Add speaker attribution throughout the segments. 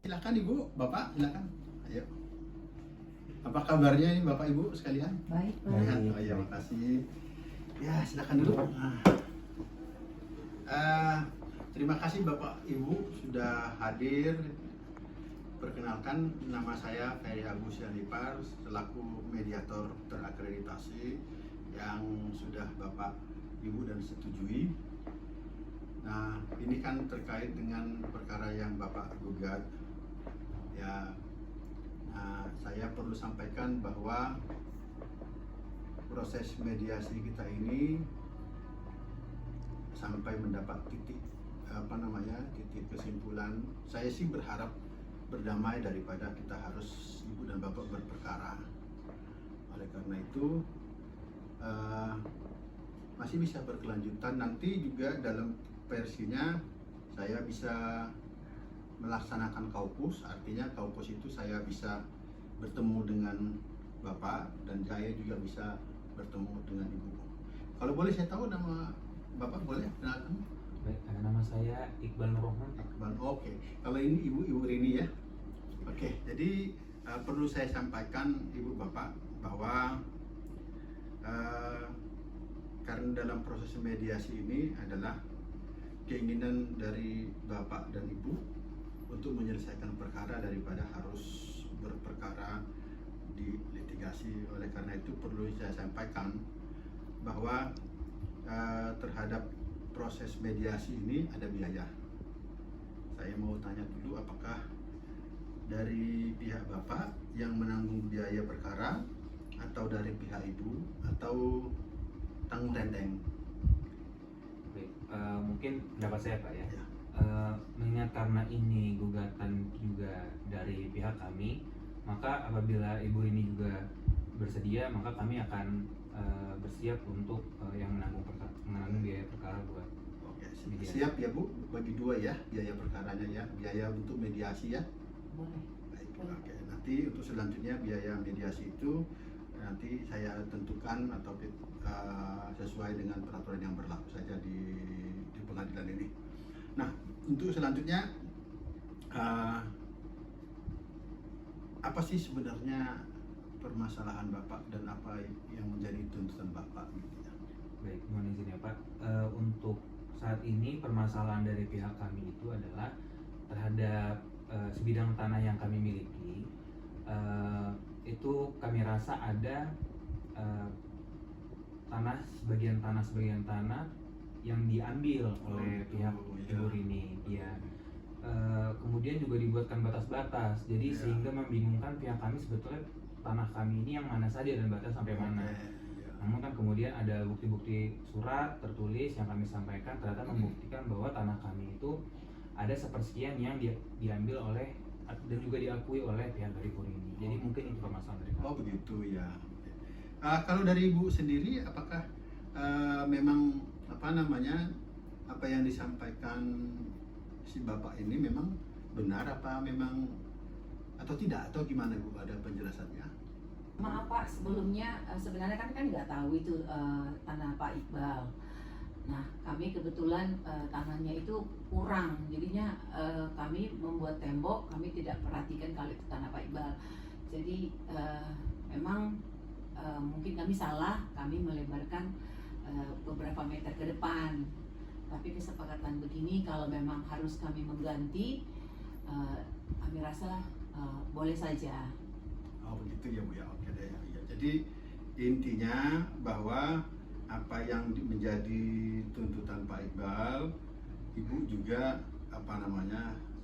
Speaker 1: Silakan Ibu, Bapak, silakan. Ayo. Apa kabarnya ini Bapak Ibu sekalian?
Speaker 2: Baik,
Speaker 1: Sehat?
Speaker 2: baik.
Speaker 1: Oh iya, makasih. Ya, silakan dulu. Terima kasih Bapak Ibu sudah hadir. Perkenalkan, nama saya Ferry Agus Yanipar selaku mediator terakreditasi yang sudah Bapak Ibu dan setujui. Nah, ini kan terkait dengan perkara yang Bapak gugat. Ya, nah, saya perlu sampaikan bahwa proses mediasi kita ini sampai mendapat titik titik kesimpulan. Saya sih berharap berdamai daripada kita harus Ibu dan Bapak berperkara. Oleh karena itu masih bisa berkelanjutan. Nanti juga dalam versinya saya bisa melaksanakan kaupus, artinya kaupus itu saya bisa bertemu dengan Bapak dan saya juga bisa bertemu dengan Ibu. Kalau boleh saya tahu nama Bapak, boleh kenalkan?
Speaker 3: Baik, nama saya Iqbal Nur Rahman.
Speaker 1: Iqbal, oke. Kalau ini Ibu Rini ya. Oke, jadi perlu saya sampaikan Ibu Bapak bahwa karena dalam proses mediasi ini adalah keinginan dari Bapak dan Ibu untuk menyelesaikan perkara daripada harus berperkara di litigasi. Oleh karena itu perlu saya sampaikan bahwa terhadap proses mediasi ini ada biaya. Saya mau tanya dulu, apakah dari pihak Bapak yang menanggung biaya perkara atau dari pihak Ibu atau tanggung renteng?
Speaker 3: Baik, mungkin pendapat saya Pak ya.
Speaker 1: Ya.
Speaker 3: Mengingat karena ini gugatan juga dari pihak kami, maka apabila Ibu ini juga bersedia, maka kami akan bersiap untuk yang menanggung biaya perkara buat
Speaker 1: Oke,
Speaker 3: mediasi.
Speaker 1: siap ya Bu, bagi dua ya biaya perkaranya ya, biaya untuk mediasi ya.
Speaker 2: Boleh.
Speaker 1: Baik, oke. Nanti untuk selanjutnya biaya mediasi itu nanti saya tentukan atau sesuai dengan peraturan yang berlaku saja di pengadilan ini. Nah, untuk selanjutnya apa sih sebenarnya permasalahan Bapak dan apa yang menjadi tuntutan Bapak gitu ya?
Speaker 3: Baik, mohon izin ya Pak. Untuk saat ini permasalahan dari pihak kami itu adalah terhadap sebidang tanah yang kami miliki. Itu kami rasa ada sebagian tanah yang diambil oleh pihak Ibu Rini. Ya. Kemudian juga dibuatkan batas-batas. Jadi sehingga membingungkan pihak kami sebetulnya tanah kami ini yang mana saja dan batas sampai mana. Namun kan kemudian ada bukti-bukti surat tertulis yang kami sampaikan ternyata membuktikan bahwa tanah kami itu ada sepersekian yang diambil oleh dan juga diakui oleh pihak dari Ibu Rini. Jadi mungkin itu permasalahan dari kami.
Speaker 1: Oh begitu ya. Kalau dari Ibu sendiri, apakah memang apa yang disampaikan si Bapak ini memang benar apa memang atau tidak, atau gimana Bu, ada penjelasannya?
Speaker 2: Maaf Pak, sebelumnya sebenarnya kan nggak tahu itu tanah Pak Iqbal. Nah, kami kebetulan tanahnya itu kurang, jadinya kami membuat tembok, kami tidak perhatikan kalau itu tanah Pak Iqbal. Jadi memang mungkin kami salah, kami melebarkan beberapa meter ke depan. Tapi kesepakatan begini, kalau memang harus kami mengganti, kami rasa boleh saja.
Speaker 1: Oh begitu ya Bu ya, oke deh ya. Jadi intinya bahwa apa yang menjadi tuntutan Pak Iqbal, Ibu juga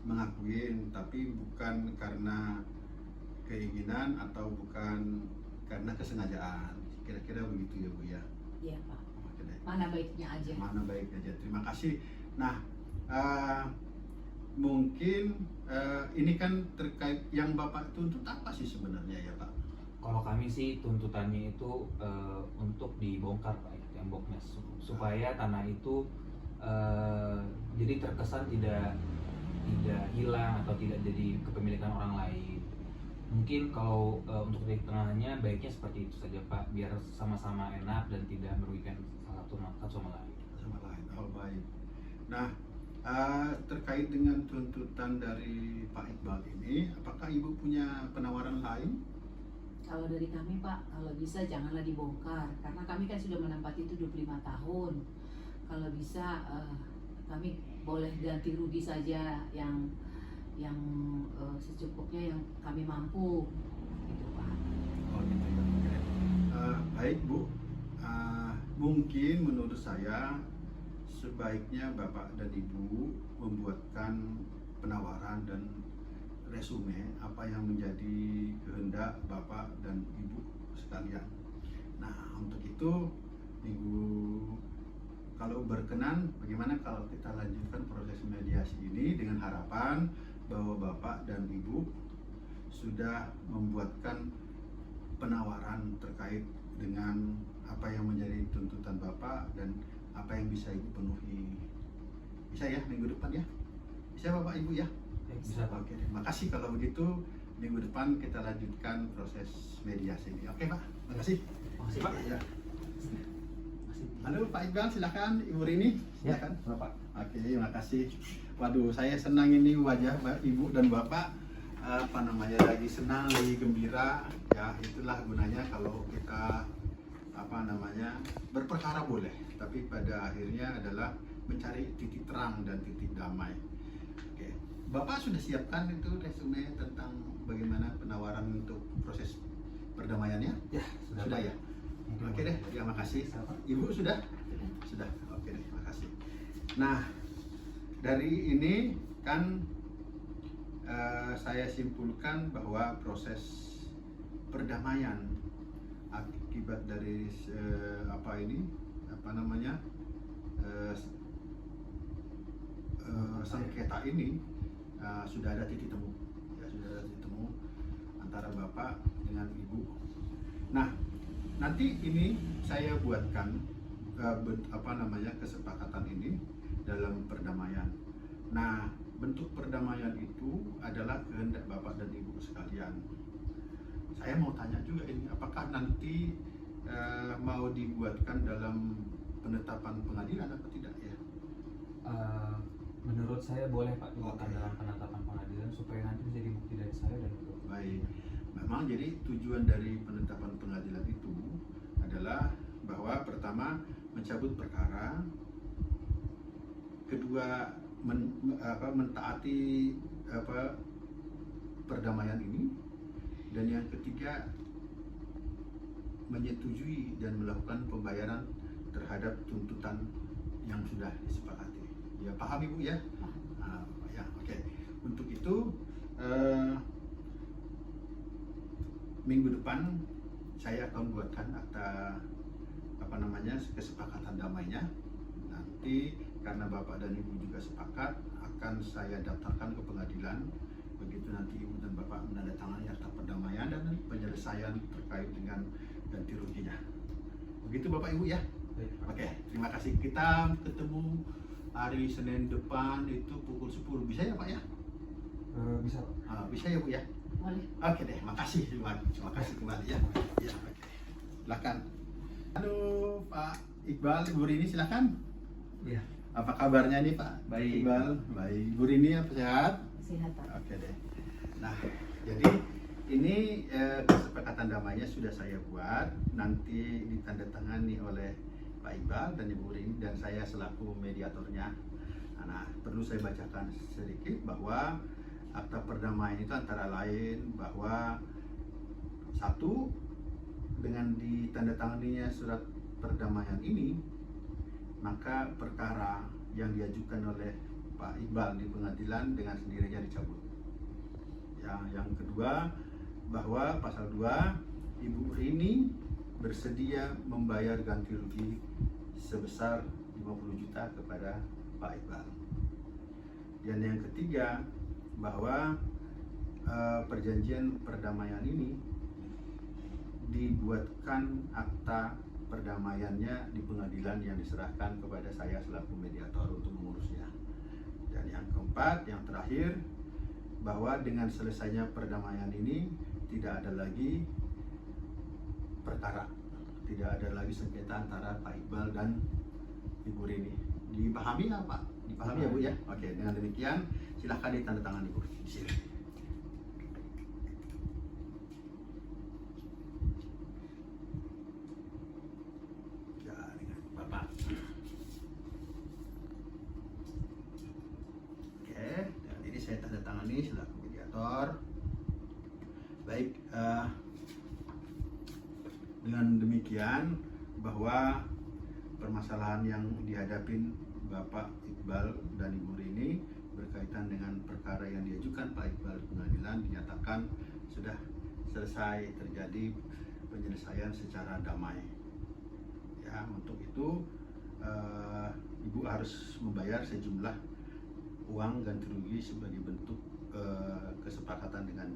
Speaker 1: mengakuin, tapi bukan karena keinginan atau bukan karena kesengajaan. Kira-kira begitu ya Bu ya.
Speaker 2: Iya Pak.
Speaker 1: Oke deh.
Speaker 2: Mana baiknya aja.
Speaker 1: Mana baik aja. Terima kasih. Nah, mungkin ini kan terkait yang Bapak tuntut apa sih sebenarnya ya Pak?
Speaker 3: Kalau kami sih tuntutannya itu untuk dibongkar Pak ya, temboknya supaya tanah itu jadi terkesan tidak hilang atau tidak jadi kepemilikan orang lain. Mungkin kalau untuk titik tengahnya baiknya seperti itu saja Pak, biar sama-sama enak dan tidak merugikan satu sama lain.
Speaker 1: Sama lain. Oh baik. Nah, Terkait dengan tuntutan dari Pak Iqbal ini, apakah Ibu punya penawaran lain?
Speaker 2: Kalau dari kami Pak, kalau bisa janganlah dibongkar, karena kami kan sudah menempati itu 25 tahun. Kalau bisa kami boleh ganti rugi saja yang secukupnya yang kami mampu, gitu Pak.
Speaker 1: Oh gitu ya. Oke. Baik Bu, mungkin menurut saya sebaiknya Bapak dan Ibu membuatkan penawaran dan resume apa yang menjadi kehendak Bapak dan Ibu sekalian. Nah, untuk itu Minggu kalau berkenan, bagaimana kalau kita lanjutkan proses mediasi ini dengan harapan bahwa Bapak dan Ibu sudah membuatkan penawaran terkait dengan apa yang menjadi tuntutan Bapak dan apa yang bisa Ibu penuhi. Bisa ya minggu depan ya? Bisa Bapak Ibu ya?
Speaker 3: Bisa Pak.
Speaker 1: Oke, terima kasih kalau begitu. Minggu depan kita lanjutkan proses mediasi ini. Oke Pak, terima kasih.
Speaker 3: Makasih Pak.
Speaker 1: Ya.
Speaker 3: Makasih.
Speaker 1: Halo Pak Iqbal, silakan. Ibu Rini,
Speaker 3: Ya,
Speaker 1: silakan.
Speaker 3: Bapak.
Speaker 1: Oke, terima kasih. Waduh, saya senang ini wajah Ibu dan Bapak lagi senang, lagi gembira. Ya, itulah gunanya kalau kita berperkara boleh, tapi pada akhirnya adalah mencari titik terang dan titik damai. Oke, Bapak sudah siapkan itu resume tentang bagaimana penawaran untuk proses perdamaiannya?
Speaker 3: Ya,
Speaker 1: Sudah ya?
Speaker 3: Mungkin
Speaker 1: Oke deh, terima kasih. Ibu sudah? Sudah. Oke deh, terima kasih. Nah, dari ini kan saya simpulkan bahwa proses perdamaian akibat dari sengketa ini sudah ada titik temu, ya sudah ada titik temu antara Bapak dengan Ibu. Nah, nanti ini saya buatkan kesepakatan ini dalam perdamaian. Nah, bentuk perdamaian itu adalah kehendak Bapak dan Ibu sekalian. Saya mau tanya juga ini, apakah nanti mau dibuatkan dalam penetapan pengadilan atau tidak ya?
Speaker 3: Menurut saya boleh Pak dibuatkan
Speaker 1: Oke.
Speaker 3: dalam penetapan pengadilan supaya nanti menjadi bukti dari saya dan juga.
Speaker 1: Baik, memang jadi tujuan dari penetapan pengadilan itu adalah bahwa pertama mencabut perkara, kedua mentaati perdamaian ini, dan yang ketiga menyetujui dan melakukan pembayaran terhadap tuntutan yang sudah disepakati. Ya paham Ibu ya? Ya oke. Untuk itu minggu depan saya akan buatkan akta kesepakatan damainya. Nanti karena Bapak dan Ibu juga sepakat, akan saya daftarkan ke pengadilan. Begitu nanti Ibu dan Bapak menandatangani akta perdamaian dan penyelesaian terkait dengan ganti ruginya. Begitu Bapak Ibu ya.
Speaker 3: Baik, Pak.
Speaker 1: Oke, terima kasih. Kita ketemu hari Senin depan itu pukul 10. Bisa ya Pak ya?
Speaker 3: Bisa Pak.
Speaker 1: Bisa ya Bu ya?
Speaker 2: Boleh.
Speaker 1: Oke deh, makasih. Terima kasih kembali ya. Ya, oke. Silakan. Halo Pak Iqbal, Ibu Rini silakan.
Speaker 3: Iya.
Speaker 1: Apa kabarnya nih Pak?
Speaker 3: Baik.
Speaker 1: Iqbal, baik. Ibu Rini apa sehat?
Speaker 2: Sehat Pak.
Speaker 1: Oke deh. Nah, jadi ini kesepakatan damainya sudah saya buat. Nanti ditandatangani oleh Pak Iqbal dan Ibu Rini dan saya selaku mediatornya. Nah, perlu saya bacakan sedikit bahwa akta perdamaian itu antara lain bahwa satu, dengan ditandatanganinya surat perdamaian ini, maka perkara yang diajukan oleh Pak Iqbal di pengadilan dengan sendirinya dicabut. Yang kedua, bahwa pasal 2, Ibu Rini bersedia membayar ganti rugi sebesar 50 juta kepada Pak Iqbal. Dan yang ketiga, bahwa perjanjian perdamaian ini dibuatkan akta perdamaiannya di pengadilan yang diserahkan kepada saya selaku mediator untuk mengurusnya. Dan yang keempat, yang terakhir, bahwa dengan selesainya perdamaian ini tidak ada lagi perkara, tidak ada lagi sengketa antara Pak Iqbal dan Ibu Rini. Dipahami nggak Pak? Dipahami ya Bu ya? Oke, dengan demikian silahkan ditandatangani Bu. Di sini. Ya, dengan Bapak. Oke, dan ini saya tanda tangani selaku mediator. Baik, dengan demikian bahwa permasalahan yang dihadapin Bapak Iqbal dan Ibu Rini berkaitan dengan perkara yang diajukan Pak Iqbal di pengadilan dinyatakan sudah selesai, terjadi penyelesaian secara damai. Ya, untuk itu Ibu harus membayar sejumlah uang ganti rugi sebagai bentuk kesepakatan dengan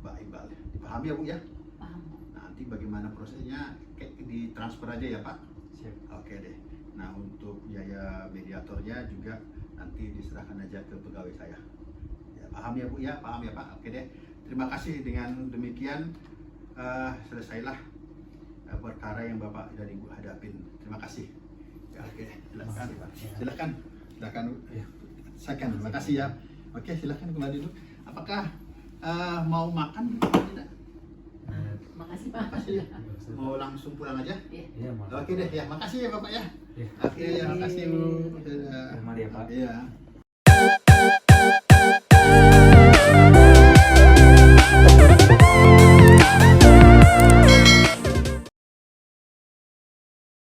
Speaker 1: Pak Iqbal. Dipahami ya Bu ya?
Speaker 2: Paham.
Speaker 1: Nanti bagaimana prosesnya ditransfer aja ya Pak?
Speaker 3: Siap.
Speaker 1: Oke deh. Nah untuk biaya mediatornya juga nanti diserahkan aja ke pegawai saya. Ya, paham ya Bu ya? Paham ya Pak? Oke deh. Terima kasih, dengan demikian selesailah perkara yang Bapak dan Ibu hadapin. Terima kasih. Ya, oke, silakan Pak. Silakan. Silakan.
Speaker 3: Ya.
Speaker 1: Silakan. Terima kasih ya. Oke, silakan kembali dulu. Apakah mau makan? Tidak.
Speaker 2: Makasih Pak.
Speaker 1: Makasih. Mau langsung pulang aja?
Speaker 3: Iya, Mas.
Speaker 1: Oke deh ya, makasih ya Bapak ya.
Speaker 3: Ya.
Speaker 1: Oke, makasih Bu.
Speaker 3: Mari ya, Pak.
Speaker 1: Iya.